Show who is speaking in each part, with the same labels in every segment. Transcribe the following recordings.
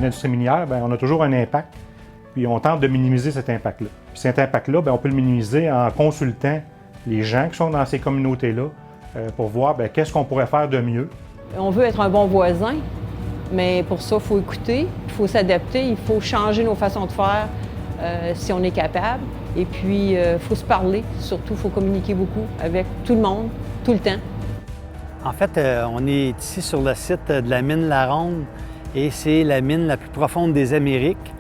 Speaker 1: une industrie minière, bien, on a toujours un impact, puis on tente de minimiser cet impact-là. Puis cet impact-là, bien, on peut le minimiser en consultant les gens qui sont dans ces communautés-là pour voir bien, qu'est-ce qu'on pourrait faire de mieux.
Speaker 2: On veut être un bon voisin, mais pour ça, il faut écouter, il faut s'adapter, il faut changer nos façons de faire si on est capable. Et puis, il faut se parler, surtout, il faut communiquer beaucoup avec tout le monde, tout le temps.
Speaker 3: En fait, on est ici sur le site de la mine LaRonde et c'est la mine la plus profonde des Amériques.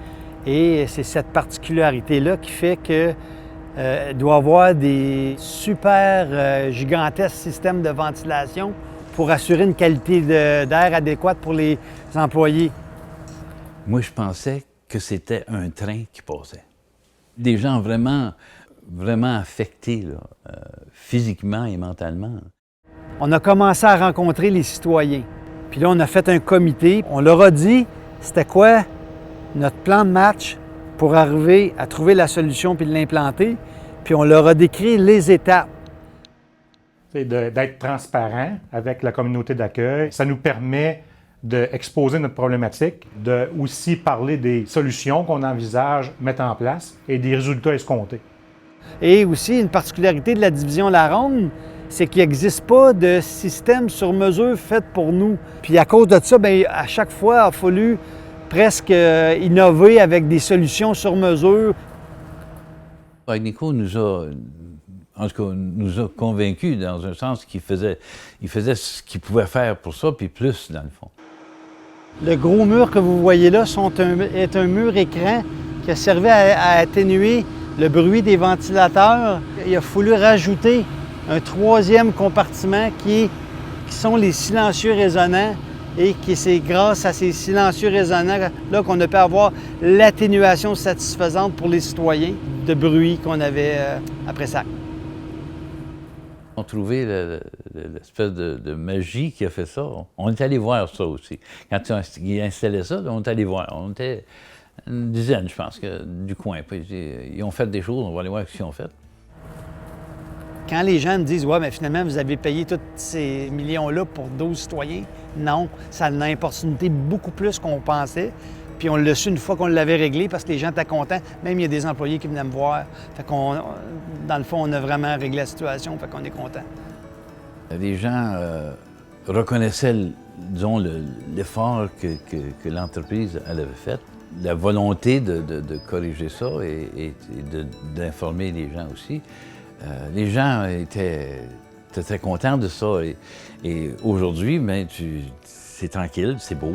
Speaker 3: Et c'est cette particularité-là qui fait que doit avoir des super gigantesques systèmes de ventilation pour assurer une qualité d'air adéquate pour les employés.
Speaker 4: Moi, je pensais que c'était un train qui passait. Des gens vraiment affectés, là, physiquement et mentalement.
Speaker 3: On a commencé à rencontrer les citoyens. Puis là, on a fait un comité. On leur a dit c'était quoi notre plan de match pour arriver à trouver la solution puis de l'implanter. Puis on leur a décrit les étapes.
Speaker 1: D'être transparent avec la communauté d'accueil, ça nous permet d'exposer notre problématique, de aussi parler des solutions qu'on envisage mettre en place et des résultats escomptés.
Speaker 3: Et aussi, une particularité de la division LaRonde, c'est qu'il n'existe pas de système sur mesure fait pour nous. Puis à cause de ça, bien, à chaque fois, il a fallu presque innover avec des solutions sur mesure.
Speaker 4: Agnico nous a convaincus dans un sens qu'il faisait ce qu'il pouvait faire pour ça, puis plus, dans le fond.
Speaker 3: Le gros mur que vous voyez là est un mur écran qui a servi à atténuer le bruit des ventilateurs. Il a fallu rajouter un troisième compartiment qui sont les silencieux résonnants et c'est grâce à ces silencieux résonnants-là qu'on a pu avoir l'atténuation satisfaisante pour les citoyens de bruit qu'on avait après ça.
Speaker 4: On a trouvé l'espèce de magie qui a fait ça. On est allé voir ça aussi. Quand ils installaient ça, on est allé voir. On était une dizaine, je pense, du coin. Puis, ils ont fait des choses, on va aller voir ce qu'ils ont fait.
Speaker 3: Quand les gens me disent « Ouais, mais finalement, vous avez payé tous ces millions-là pour 12 citoyens », non, ça a une opportunité beaucoup plus qu'on pensait. Puis on l'a su une fois qu'on l'avait réglé parce que les gens étaient contents. Même il y a des employés qui venaient me voir. Fait qu'on, dans le fond, on a vraiment réglé la situation, fait qu'on est content.
Speaker 4: Les gens reconnaissaient, disons, l'effort que l'entreprise avait fait, la volonté de corriger ça et d'informer les gens aussi. Les gens étaient très contents de ça et aujourd'hui, c'est tranquille, c'est beau.